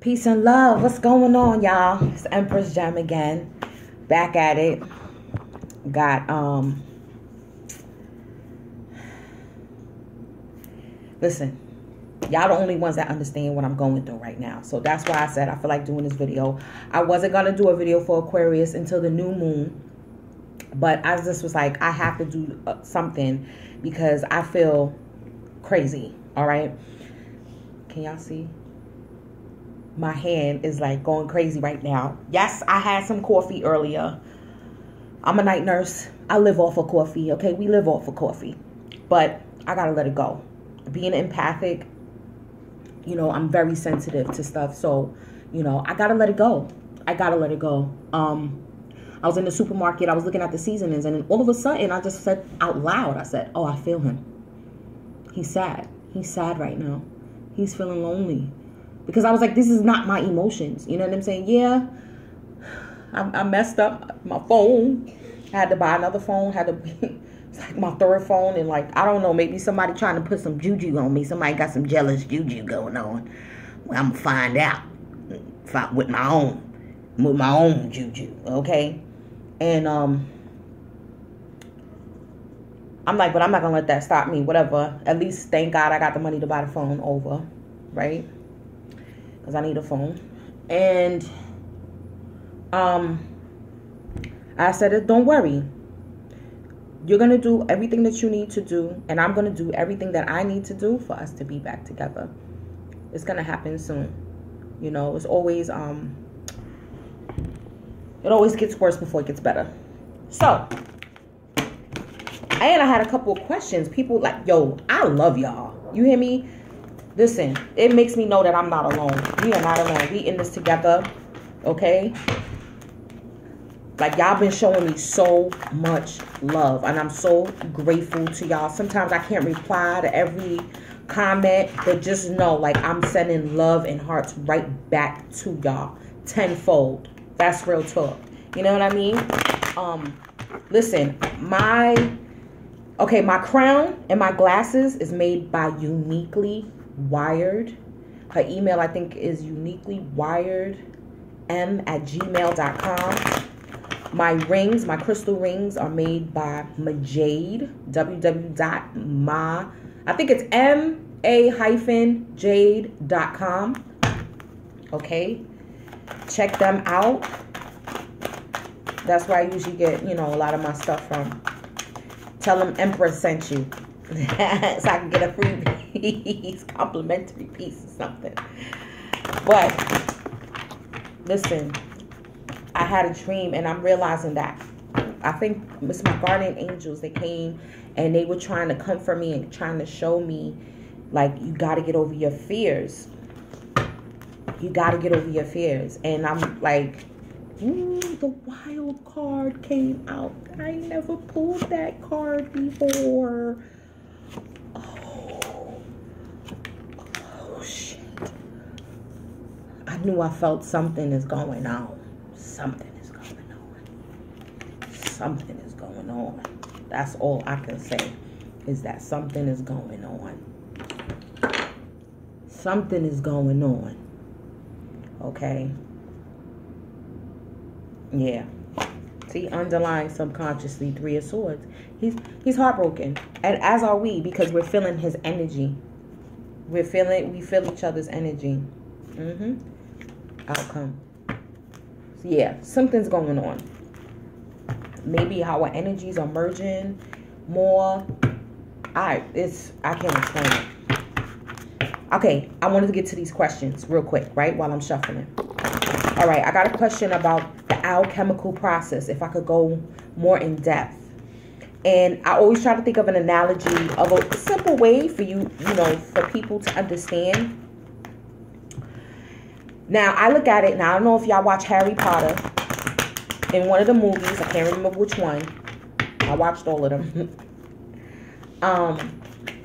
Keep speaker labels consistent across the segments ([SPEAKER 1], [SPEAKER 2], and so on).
[SPEAKER 1] Peace and love. What's going on, y'all? It's Empress Gem again. Back at it. Got listen, y'all the only ones that understand what I'm going through right now. So that's why I said I feel like doing this video. I wasn't gonna do a video for Aquarius until the new moon, but I just was like, I have to do something because I feel crazy. All right, can y'all see? My hand is like going crazy right now. Yes, I had some coffee earlier. I'm a night nurse. I live off of coffee, okay? We live off of coffee. But I gotta let it go. Being empathic, you know, I'm very sensitive to stuff. So, you know, I gotta let it go. I gotta let it go. I was in the supermarket. I was looking at the seasonings. And then all of a sudden, I just said out loud, I said, oh, I feel him. He's sad. He's sad right now. He's feeling lonely. Because I was like, this is not my emotions. You know what I'm saying? Yeah, I messed up my phone. I had to buy another phone. It's like my third phone. And like, I don't know, maybe somebody trying to put some juju on me. Somebody got some jealous juju going on. Well, I'm going to find out with my own juju. Okay? And I'm like, but I'm not going to let that stop me. Whatever. At least, thank God I got the money to buy the phone over. Right? Because I need a phone. And I said, don't worry. You're going to do everything that you need to do. And I'm going to do everything that I need to do for us to be back together. It's going to happen soon. You know, it's always, it always gets worse before it gets better. So, and I had a couple of questions. People like, yo, I love y'all. You hear me? Listen, it makes me know that I'm not alone. We are not alone. We in this together, okay? Like, y'all been showing me so much love, and I'm so grateful to y'all. Sometimes I can't reply to every comment, but just know, like, I'm sending love and hearts right back to y'all tenfold. That's real talk. You know what I mean? Listen, my crown and my glasses is made by Uniquely Wired. Her email, I think, is uniquelywiredm@gmail.com. My rings, my crystal rings, are made by Majade. I think it's ma-jade.com. Okay, check them out. That's where I usually get, you know, a lot of my stuff from. Tell them Empress sent you. So I can get a free piece, complimentary piece or something. But listen, I had a dream, and I'm realizing that I think it's my guardian angels. They came and they were trying to comfort me and trying to show me, like, you got to get over your fears. You got to get over your fears. And I'm like, ooh, the wild card came out. I never pulled that card before. Oh, shit. I knew I felt something is going on. Something is going on. Something is going on. That's all I can say, is that something is going on. Something is going on. Okay? Yeah. See, underlying subconsciously, 3 of Swords. He's heartbroken. And as are we, because we're feeling his energy. We feel each other's energy. Outcome. So yeah, something's going on. Maybe our energies are merging more. I can't explain it. Okay, I wanted to get to these questions real quick, right? While I'm shuffling. All right, I got a question about the alchemical process, if I could go more in depth. And I always try to think of an analogy of a simple way for you know, for people to understand. Now, I look at it, now I don't know if y'all watch Harry Potter. In one of the movies, I can't remember which one. I watched all of them.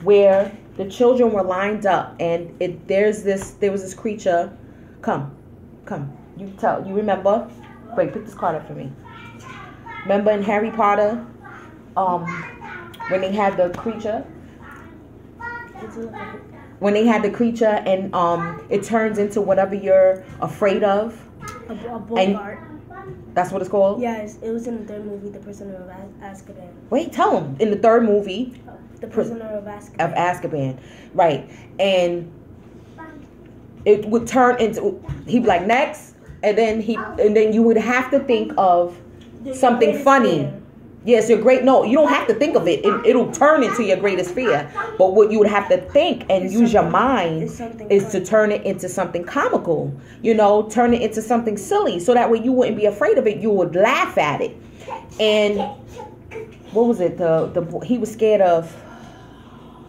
[SPEAKER 1] Where the children were lined up, and there was this creature. Come. You remember? Wait, pick this card up for me. Remember in Harry Potter, when they had the creature? When they had the creature and it turns into whatever you're afraid of.
[SPEAKER 2] A Bogart.
[SPEAKER 1] That's what it's called?
[SPEAKER 2] Yes, it was in the third movie, The Prisoner of Azkaban.
[SPEAKER 1] Wait, tell him. In the third movie.
[SPEAKER 2] The Prisoner of Azkaban.
[SPEAKER 1] Of Azkaban. Right. And it would turn into, he'd be like, next. And then you would have to think of something funny. Fear. Yes, your great. No, you don't have to think of it. It'll turn into your greatest fear. But what you would have to think and use your mind is to turn it into something comical. You know, turn it into something silly, so that way you wouldn't be afraid of it. You would laugh at it. And what was it? He was scared of.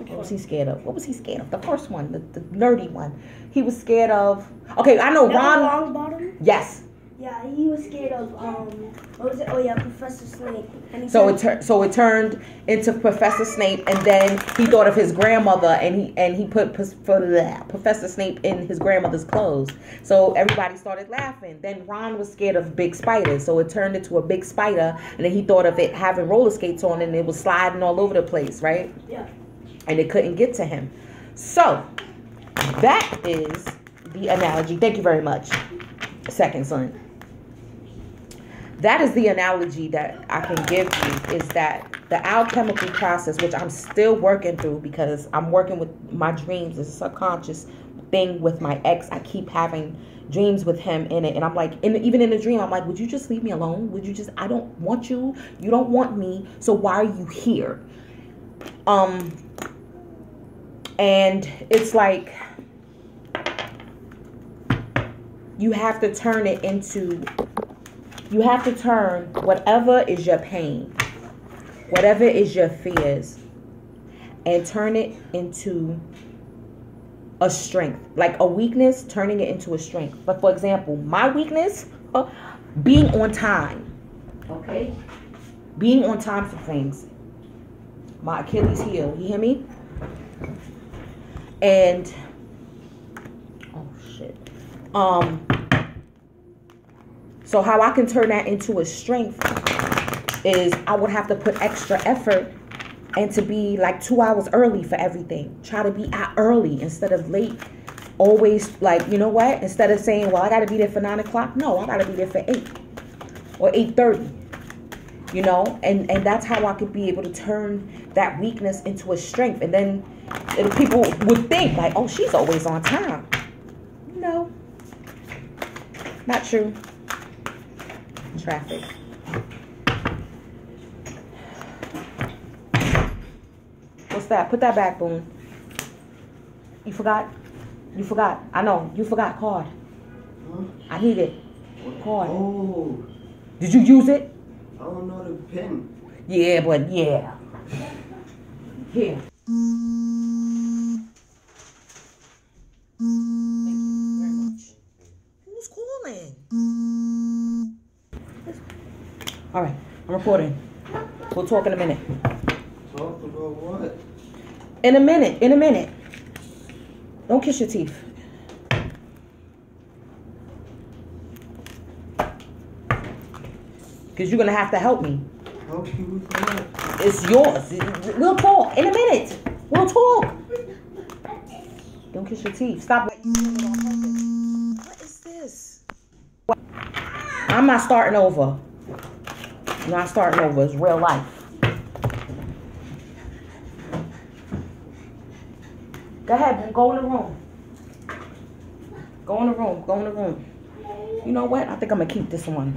[SPEAKER 1] What was he scared of? What was he scared of? The first one, the nerdy one. He was scared of. Okay, I know Ron.
[SPEAKER 2] Longbottom?
[SPEAKER 1] Yes.
[SPEAKER 2] Yeah, he was scared of what was it? Oh yeah, Professor Snape. And
[SPEAKER 1] so it turned into Professor Snape, and then he thought of his grandmother, and he put Professor Snape in his grandmother's clothes. So everybody started laughing. Then Ron was scared of big spiders, so it turned into a big spider, and then he thought of it having roller skates on, and it was sliding all over the place, right?
[SPEAKER 2] Yeah.
[SPEAKER 1] And it couldn't get to him. So that is the analogy. Thank you very much, second son. That is the analogy that I can give you, is that the alchemical process, which I'm still working through because I'm working with my dreams, it's a subconscious thing with my ex. I keep having dreams with him in it. And I'm like, even in the dream, I'm like, would you just leave me alone? Would you just, I don't want you. You don't want me. So why are you here? And it's like, you have to turn it into, you have to turn whatever is your pain, whatever is your fears, and turn it into a strength. Like a weakness, turning it into a strength. But for example, my weakness, being on time. Okay? Being on time for things. My Achilles heel. You hear me? And, oh shit. So how I can turn that into a strength is I would have to put extra effort and to be like 2 hours early for everything. Try to be out early instead of late. Always like, you know what? Instead of saying, well, I got to be there for 9 o'clock. No, I got to be there for 8 or 8:30. You know, and that's how I could be able to turn that weakness into a strength. And then people would think like, oh, she's always on time. No, not true. Traffic. What's that? Put that back, Boone. You forgot? You forgot. I know. You forgot card.
[SPEAKER 3] Huh?
[SPEAKER 1] I need it. Card.
[SPEAKER 3] Oh.
[SPEAKER 1] Did you use it?
[SPEAKER 3] I don't know the pin.
[SPEAKER 1] Yeah, but yeah. Here. Thank you very much. Who's calling? All right, I'm recording. We'll talk in a minute.
[SPEAKER 3] Talk about what?
[SPEAKER 1] In a minute. In a minute. Don't kiss your teeth. Because you're going to have to help me.
[SPEAKER 3] Help you with what?
[SPEAKER 1] It's yours. We'll talk in a minute. We'll talk. Don't kiss your teeth. Stop. What is this? I'm not starting over. I'm not starting over. It's real life. Go ahead. Go in the room. Go in the room. Go in the room. You know what? I think I'm going to keep this one.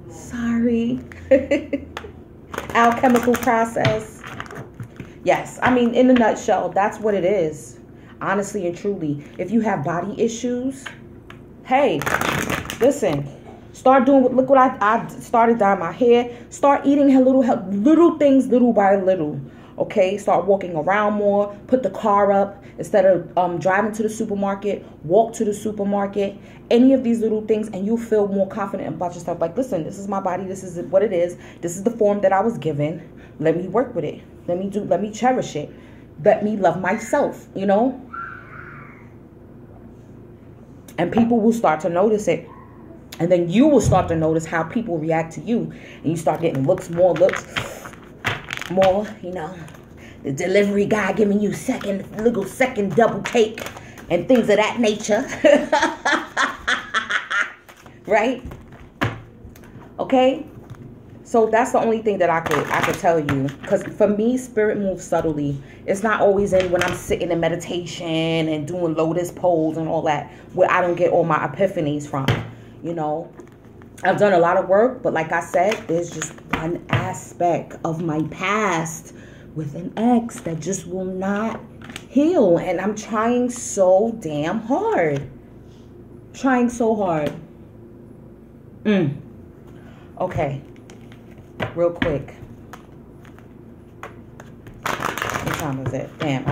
[SPEAKER 1] Sorry. Alchemical process. Yes, I mean, in a nutshell, that's what it is. Honestly and truly, if you have body issues, hey, listen, start doing, look what I started dyeing my hair. Start eating her little things, little by little. Okay, start walking around more. Put the car up instead of driving to the supermarket. Walk to the supermarket. Any of these little things, and you'll feel more confident about yourself. Like, listen, this is my body. This is what it is. This is the form that I was given. Let me work with it. Let me cherish it. Let me love myself. You know. And people will start to notice it. And then you will start to notice how people react to you. And you start getting looks, more, you know, the delivery guy giving you little second double take and things of that nature. Right? Okay? So that's the only thing that I could tell you. Because for me, spirit moves subtly. It's not always in when I'm sitting in meditation and doing lotus pose and all that, where I don't get all my epiphanies from. You know, I've done a lot of work, but like I said, there's just one aspect of my past with an ex that just will not heal. And I'm trying so damn hard. Trying so hard. Okay. Real quick. What time is it? Damn,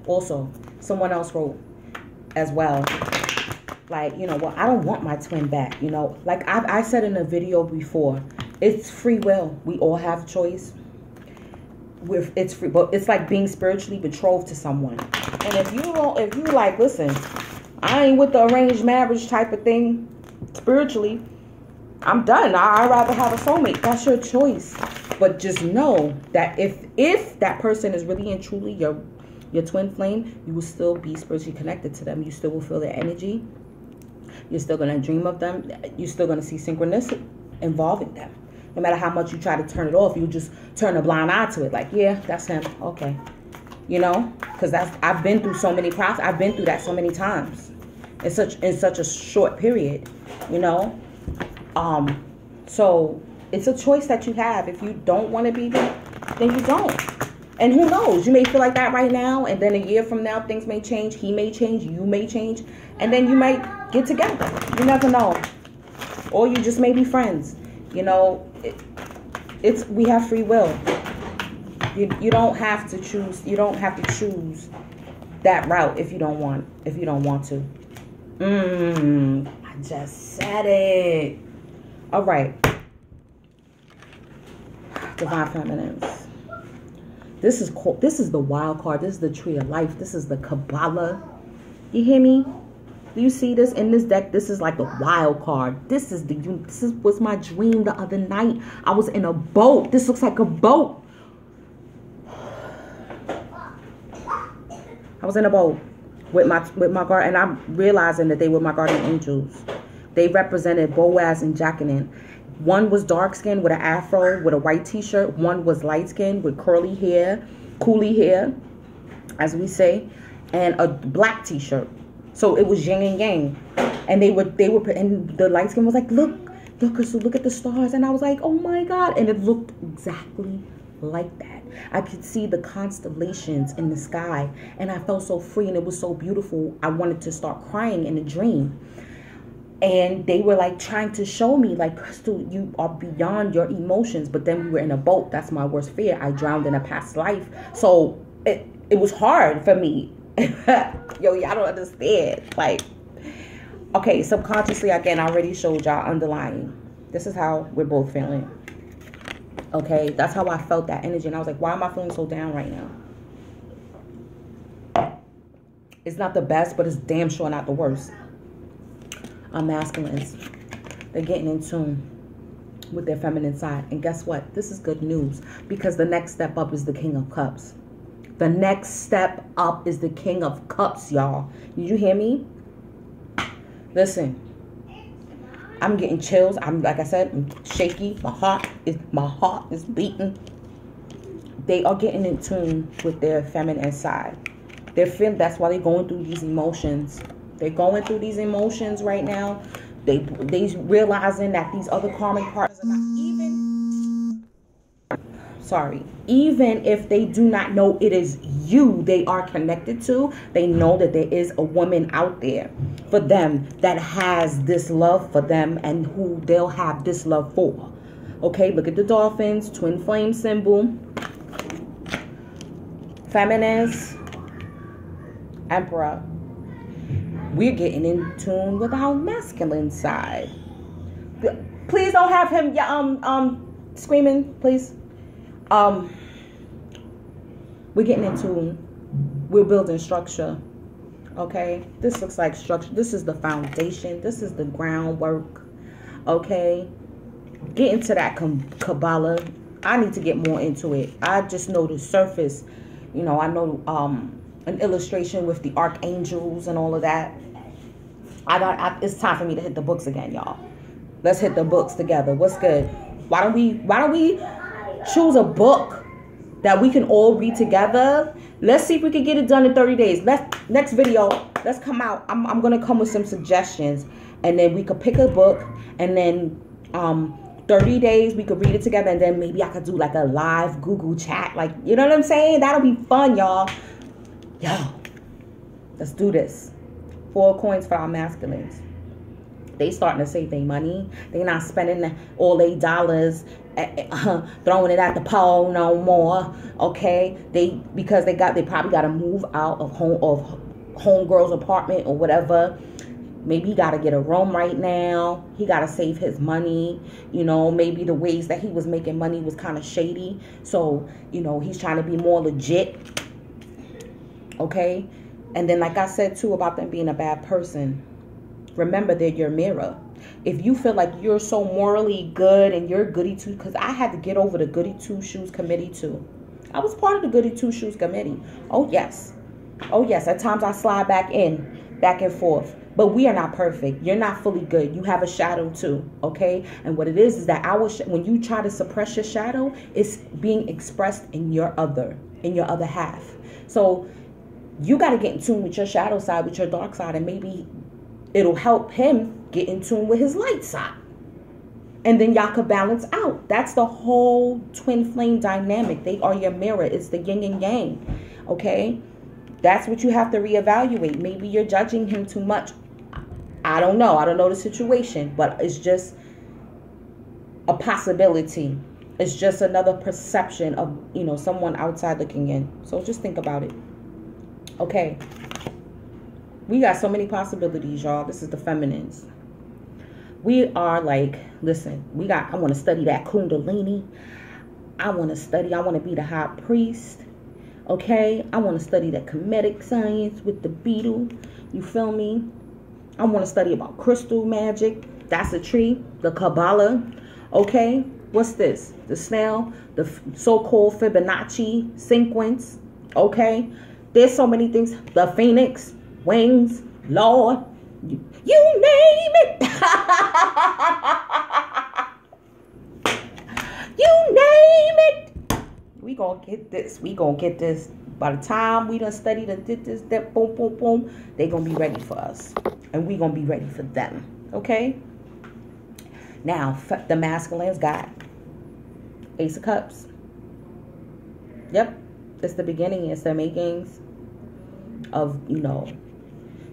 [SPEAKER 1] also, someone else wrote as well. Like, you know, well, I don't want my twin back, you know. Like I said in a video before, it's free will. We all have choice. It's free, but it's like being spiritually betrothed to someone. And if you like, listen, I ain't with the arranged marriage type of thing spiritually, I'm done. I'd rather have a soulmate. That's your choice. But just know that if that person is really and truly your twin flame, you will still be spiritually connected to them. You still will feel their energy. You're still going to dream of them. You're still going to see synchronicity involving them. No matter how much you try to turn it off, you just turn a blind eye to it. Like, yeah, that's him. Okay. You know? Because I've been through so many processes. I've been through that so many times. In such a short period. You know? So it's a choice that you have. If you don't want to be there, then you don't. And who knows? You may feel like that right now, and then a year from now, things may change. He may change. You may change. And then you might get together. You never know. Or you just may be friends. You know, we have free will. You don't have to choose. You don't have to choose that route if you don't want to. I just said it. All right. Divine Feminines. This is the wild card. This is the tree of life. This is the Kabbalah. You hear me? Do you see this in this deck? This is like the wild card. This was my dream the other night. I was in a boat. This looks like a boat. I was in a boat with my guard, and I'm realizing that they were my guardian angels. They represented Boaz and Jacqueline. One was dark skinned with an afro with a white t-shirt. One was light skinned with curly hair, coolie hair, as we say, and a black t-shirt. So it was yin and yang. And they were, and the light skin was like, look at the stars. And I was like, oh my God. And it looked exactly like that. I could see the constellations in the sky, and I felt so free, and it was so beautiful. I wanted to start crying in a dream. And they were like trying to show me, like, Crystal, you are beyond your emotions. But then we were in a boat. That's my worst fear. I drowned in a past life. So it was hard for me. Yo, y'all don't understand. Like, okay, subconsciously, again, I already showed y'all underlying. This is how we're both feeling. Okay, that's how I felt that energy. And I was like, why am I feeling so down right now? It's not the best, but it's damn sure not the worst. Masculines, they're getting in tune with their feminine side. And guess what? This is good news, because the next step up is the King of Cups. The next step up is the King of Cups, y'all. Did you hear me? Listen, I'm getting chills. Like I said, I'm shaky. My heart is beating. They are getting in tune with their feminine side. They're feeling, that's why they're going through these emotions. They're going through these emotions right now. They realizing that these other karmic partners are not even if they do not know it is you they are connected to, they know that there is a woman out there for them that has this love for them and who they'll have this love for. Okay, look at the dolphins, twin flame symbol, feminist, emperor. We're getting in tune with our masculine side. Please don't have him screaming, please. We're getting in tune. We're building structure. Okay? This looks like structure. This is the foundation. This is the groundwork. Okay? Get into that Kabbalah. I need to get more into it. I just know the surface. You know, I know an illustration with the archangels and all of that. It's time for me to hit the books again, y'all. Let's hit the books together. What's good? Why don't we choose a book that we can all read together? Let's see if we can get it done in 30 days. Next video, let's come out. I'm gonna come with some suggestions, and then we could pick a book, and then 30 days we could read it together, and then maybe I could do like a live Google chat, like, you know what I'm saying? That'll be fun, y'all. Yo, let's do this. 4 coins for our masculines. They starting to save their money. They not spending all their dollars, throwing it at the pole no more. Okay, because they probably got to move out of homegirl's apartment or whatever. Maybe he got to get a room right now. He got to save his money. You know, maybe the ways that he was making money was kind of shady. So, you know, he's trying to be more legit. Okay, and then like I said too about them being a bad person. Remember, they're your mirror. If you feel like you're so morally good and you're goody two, because I had to get over the goody two shoes committee too. I was part of the goody two shoes committee. Oh yes. Oh yes. At times I slide back and forth. But we are not perfect. You're not fully good. You have a shadow too. Okay. And what it is that when you try to suppress your shadow, it's being expressed in your other half. So you got to get in tune with your shadow side, with your dark side, and maybe it'll help him get in tune with his light side. And then y'all could balance out. That's the whole twin flame dynamic. They are your mirror. It's the yin and yang. Okay? That's what you have to reevaluate. Maybe you're judging him too much. I don't know. I don't know the situation. But it's just a possibility. It's just another perception of, you know, someone outside looking in. So just think about it. Okay. We got so many possibilities, y'all. This is the feminines. We are like, listen, I want to study that Kundalini. I want to be the high priest. Okay? I want to study the Kemetic science with the beetle. You feel me? I want to study about crystal magic. That's a tree. The Kabbalah. Okay? What's this? The snail. The so-called Fibonacci sequence. Okay? There's so many things. The phoenix. Wings, Lord, you name it. You name it. We gonna get this. We gonna get this. By the time we done studied and did this, that boom, boom, boom, they gonna be ready for us. And we gonna be ready for them. Okay? Now, the masculines got Ace of Cups. Yep. It's the beginning. It's the makings of, you know,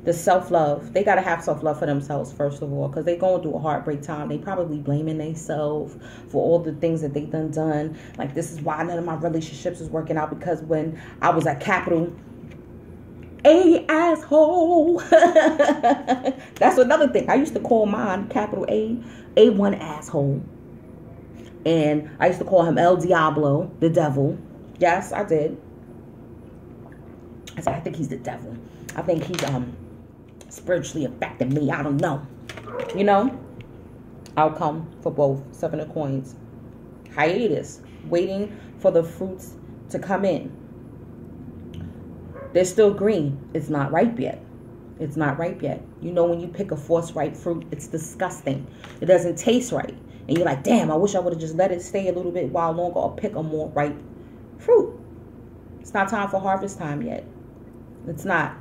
[SPEAKER 1] the self-love. They got to have self-love for themselves, first of all, because they going through a heartbreak time. They probably blaming themselves for all the things that they done. Like, this is why none of my relationships is working out, because when I was a capital A asshole. That's another thing. I used to call mine capital A1 asshole. And I used to call him El Diablo, the devil. Yes, I did. I said, I think he's the devil. I think he's spiritually affecting me. I don't know. You know? Outcome for both. 7 of coins. Hiatus. Waiting for the fruits to come in. They're still green. It's not ripe yet. It's not ripe yet. You know, when you pick a forced ripe fruit, it's disgusting. It doesn't taste right. And you're like, damn, I wish I would have just let it stay a little bit while longer or pick a more ripe fruit. It's not time for harvest time yet. It's not.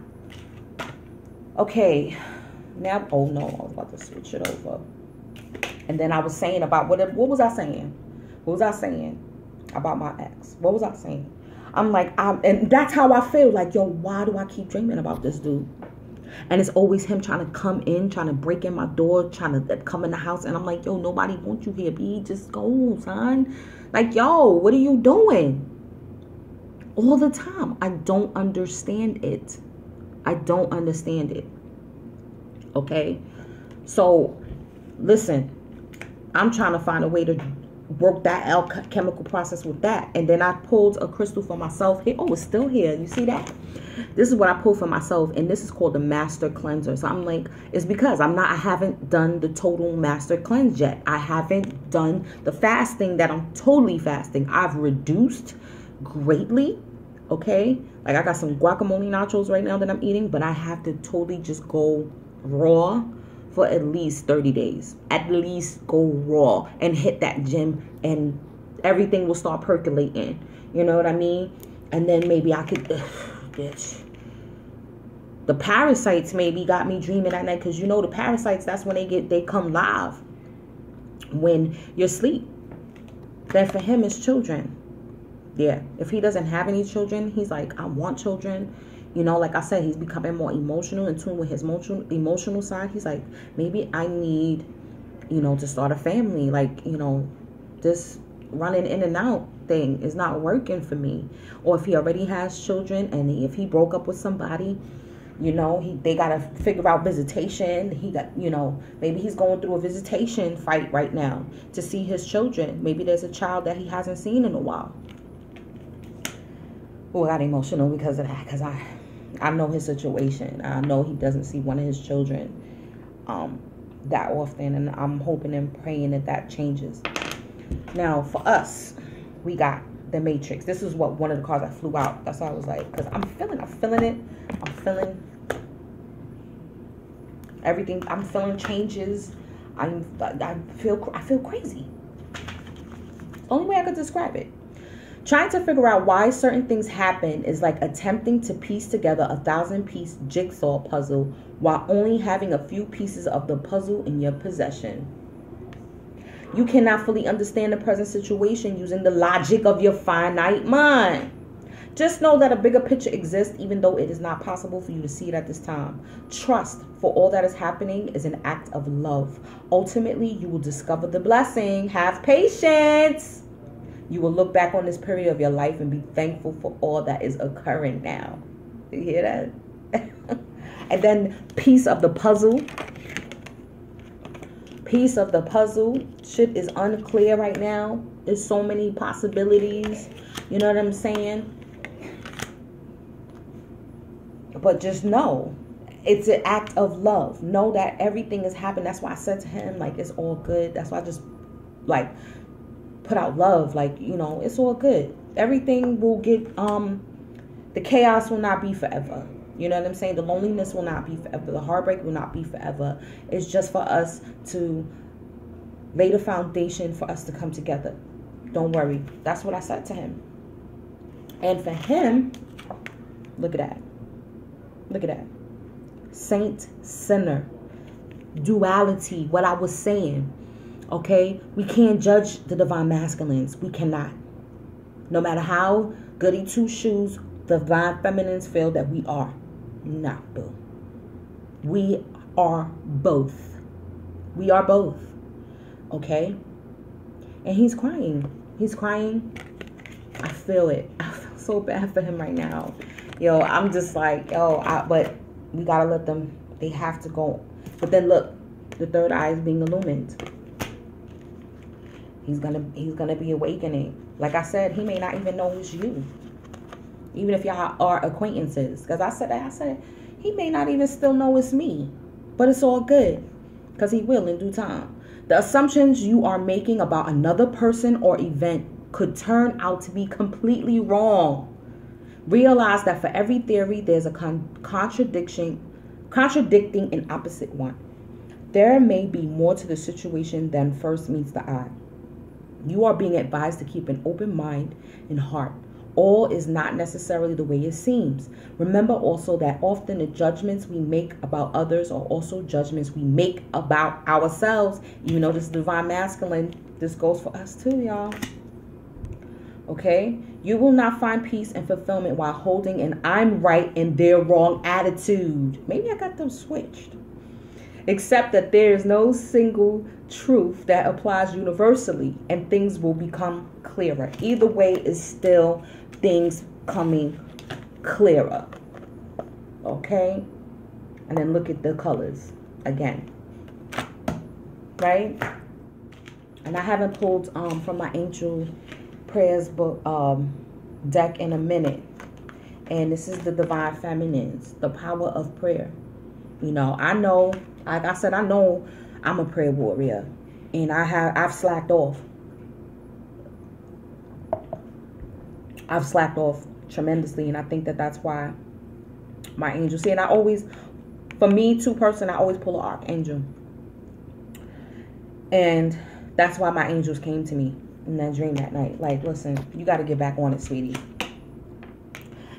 [SPEAKER 1] Okay, now, oh no, I was about to switch it over. And then I was saying about, what was I saying? What was I saying about my ex? What was I saying? I'm like, and that's how I feel. Like, yo, why do I keep dreaming about this dude? And it's always him trying to come in, trying to break in my door, trying to come in the house. And I'm like, yo, nobody wants you here, B. Just go, son. Like, yo, what are you doing? All the time. I don't understand it. I don't understand it. Okay? So, listen. I'm trying to find a way to work that alchemical process with that. And then I pulled a crystal for myself here. Oh, it's still here. You see that? This is what I pulled for myself, and this is called the Master Cleanser. So I'm like, it's because I haven't done the total Master Cleanse yet. I haven't done the fasting that I'm totally fasting. I've reduced greatly, okay? Like I got some guacamole nachos right now that I'm eating, but I have to totally just go raw for at least 30 days. At least go raw and hit that gym, and everything will start percolating. You know what I mean? And then maybe I could... bitch. The parasites maybe got me dreaming at night, because you know the parasites, that's when they come live when you're asleep. Then for him, it's children. Yeah, if he doesn't have any children, he's like, I want children. You know, like I said, he's becoming more emotional, in tune with his emotional side. He's like, maybe I need, you know, to start a family. Like, you know, this running in and out thing is not working for me. Or if he already has children, and if he broke up with somebody, you know, they gotta figure out visitation. He got, you know, maybe he's going through a visitation fight right now to see his children. Maybe there's a child that he hasn't seen in a while. Oh, I got emotional because of that, because I know his situation. I know he doesn't see one of his children that often, and I'm hoping and praying that changes. Now, for us, we got the Matrix. This is what one of the cards that flew out. That's why I was like, because I'm feeling it. I'm feeling everything. I'm feeling changes. I feel crazy. Only way I could describe it. Trying to figure out why certain things happen is like attempting to piece together a 1,000-piece jigsaw puzzle while only having a few pieces of the puzzle in your possession. You cannot fully understand the present situation using the logic of your finite mind. Just know that a bigger picture exists, even though it is not possible for you to see it at this time. Trust for all that is happening is an act of love. Ultimately, you will discover the blessing. Have patience. You will look back on this period of your life and be thankful for all that is occurring now. You hear that? And then piece of the puzzle. Piece of the puzzle. Shit is unclear right now. There's so many possibilities. You know what I'm saying? But just know, it's an act of love. Know that everything is happening. That's why I said to him, like, it's all good. That's why I just, like, put out love. Like, you know, it's all good. Everything will get, the chaos will not be forever. You know what I'm saying? The loneliness will not be forever. The heartbreak will not be forever. It's just for us to lay the foundation for us to come together. Don't worry. That's what I said to him. And for him, look at that. Look at that. Saint, sinner. Duality. What I was saying. Okay? We can't judge the divine masculines. We cannot. No matter how goody two shoes the divine feminines feel that we are. Not boo. We are both. We are both. Okay? And he's crying. He's crying. I feel it. I feel so bad for him right now. Yo, I'm just like, but we gotta let them, they have to go. But then look, the third eye is being illumined. He's gonna be awakening. Like I said, he may not even know it's you. Even if y'all are acquaintances. Because I said, he may not even still know it's me. But it's all good. Because he will in due time. The assumptions you are making about another person or event could turn out to be completely wrong. Realize that for every theory, there's a contradicting an opposite one. There may be more to the situation than first meets the eye. You are being advised to keep an open mind and heart. All is not necessarily the way it seems. Remember also that often the judgments we make about others are also judgments we make about ourselves. Even though this is divine masculine, this goes for us too, y'all. Okay? You will not find peace and fulfillment while holding an I'm right and they're wrong attitude. Maybe I got them switched. Except that there is no single truth that applies universally, and things will become clearer. Either way is still things coming clearer. Okay? And then look at the colors again. Right? And I haven't pulled from my angel prayers book deck in a minute. And this is the Divine Feminines, the power of prayer. You know, I know, like I said, I know I'm a prayer warrior, and I've slacked off. I've slacked off tremendously, and I think that that's why my angels see. And I always, for me, I always pull an archangel, and that's why my angels came to me in that dream that night. Like, listen, you got to get back on it, sweetie.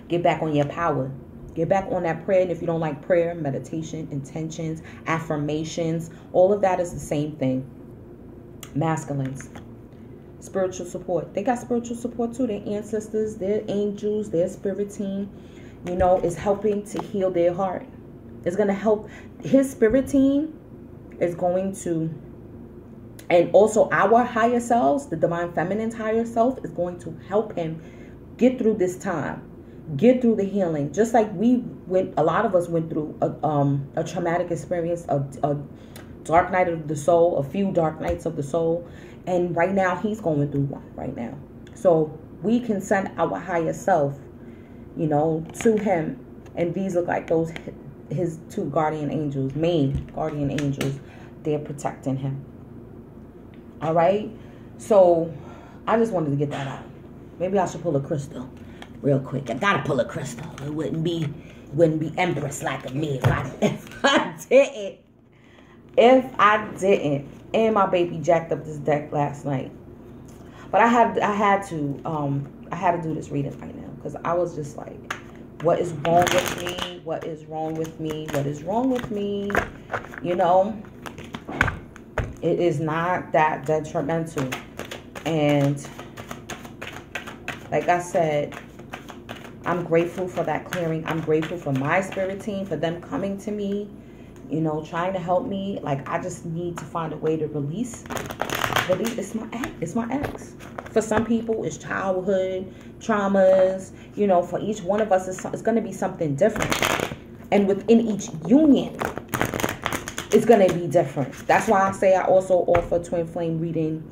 [SPEAKER 1] Get back on your power. Get back on that prayer. And if you don't like prayer, meditation, intentions, affirmations, all of that is the same thing. Masculines. Spiritual support. They got spiritual support too. Their ancestors, their angels, their spirit team, you know, is helping to heal their heart. It's going to help. His spirit team is going to, and also our higher selves, the Divine Feminine's higher self, is going to help him get through this time. Get through the healing. Just like a lot of us went through a traumatic experience, a dark night of the soul, a few dark nights of the soul. And right now he's going through one right now. So we can send our higher self, you know, to him. And these look like his two guardian angels, main guardian angels. They're protecting him. All right. So I just wanted to get that out. Maybe I should pull a crystal real quick. I gotta pull a crystal. It wouldn't be Empress like me if I didn't. If I didn't. And my baby jacked up this deck last night. But I had to do this reading right now because I was just like, what is wrong with me? What is wrong with me? What is wrong with me? You know, it is not that detrimental. And like I said, I'm grateful for that clearing. I'm grateful for my spirit team, for them coming to me, you know, trying to help me. Like, I just need to find a way to release. It's my ex. For some people, it's childhood traumas. You know, for each one of us, it's going to be something different. And within each union, it's going to be different. That's why I say I also offer twin flame reading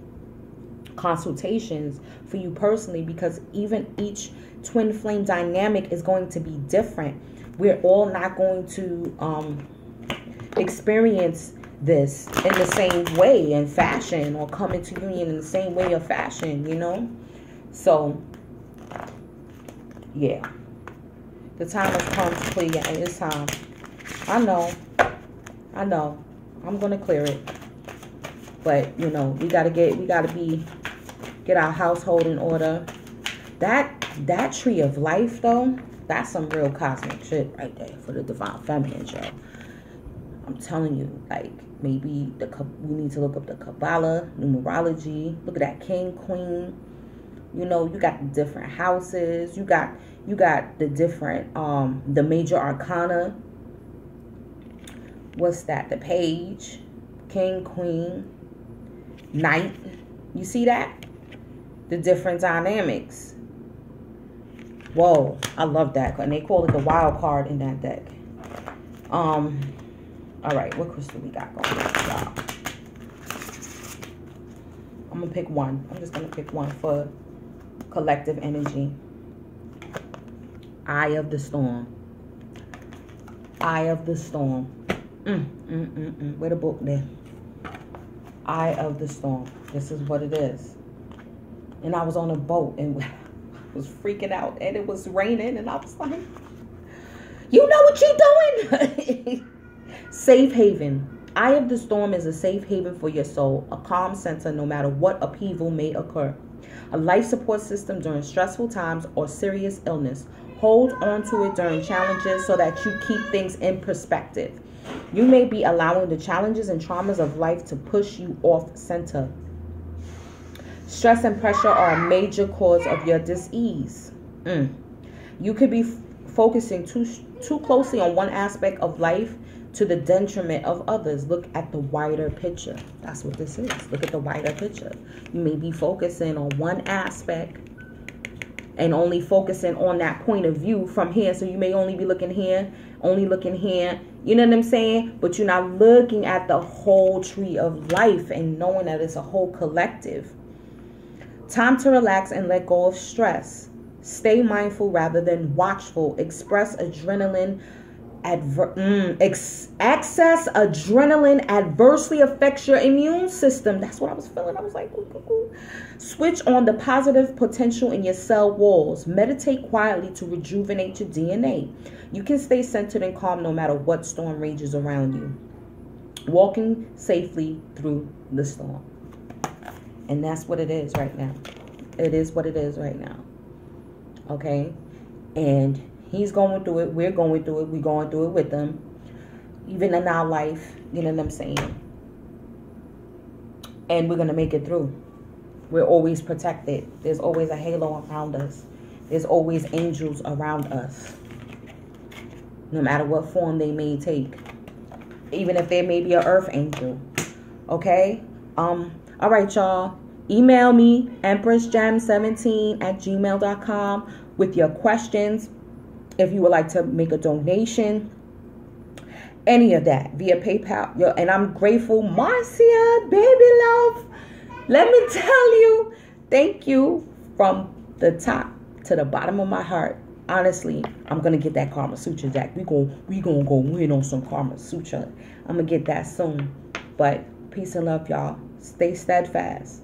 [SPEAKER 1] consultations for you personally, because even each twin flame dynamic is going to be different. We're all not going to experience this in the same way and fashion, or come into union in the same way or fashion, you know. So yeah, the time has come to clear, and it's time. I know I'm gonna clear it, but you know, we gotta get our household in order. That tree of life, though, that's some real cosmic shit right there for the Divine Feminine, yo. I'm telling you, like, maybe we need to look up the Kabbalah, numerology. Look at that King, Queen. You know, you got the different houses. You got the different, the major arcana. What's that? The Page, King, Queen, Knight. You see that? The different dynamics. Whoa, I love that. And they call it the wild card in that deck. All right, what crystal we got going on, y'all? I'm going to pick one. I'm just going to pick one for collective energy. Eye of the Storm. Eye of the Storm. Where the book there? Eye of the Storm. This is what it is. And I was on a boat and was freaking out, and it was raining, and I was like, you know what you're doing? Safe haven. Eye of the Storm is a safe haven for your soul, a calm center no matter what upheaval may occur, a life support system during stressful times or serious illness. Hold on to it during challenges so that you keep things in perspective. You may be allowing the challenges and traumas of life to push you off center. Stress and pressure are a major cause of your dis-ease. You could be focusing too closely on one aspect of life to the detriment of others. Look at the wider picture. That's what this is. Look at the wider picture. You may be focusing on one aspect and only focusing on that point of view from here. So you may only be looking here, You know what I'm saying? But you're not looking at the whole tree of life and knowing that it's a whole collective. Time to relax and let go of stress. Stay mindful rather than watchful. Express adrenaline. Excess adrenaline adversely affects your immune system. That's what I was feeling. I was like, ooh, ooh, ooh. Switch on the positive potential in your cell walls. Meditate quietly to rejuvenate your DNA. You can stay centered and calm no matter what storm rages around you. Walking safely through the storm. And that's what it is right now. It is what it is right now. Okay? And he's going through it. We're going through it. We're going through it with them. Even in our life. You know what I'm saying? And we're going to make it through. We're always protected. There's always a halo around us. There's always angels around us. No matter what form they may take. Even if there may be an earth angel. Okay? All right, y'all. Email me, empressgem17@gmail.com with your questions. If you would like to make a donation. Any of that via PayPal. And I'm grateful. Marcia, baby love. Let me tell you. Thank you from the top to the bottom of my heart. Honestly, I'm going to get that Karma Sutra, Jack. We gonna go win on some Karma Sutra. I'm going to get that soon. But peace and love, y'all. Stay steadfast.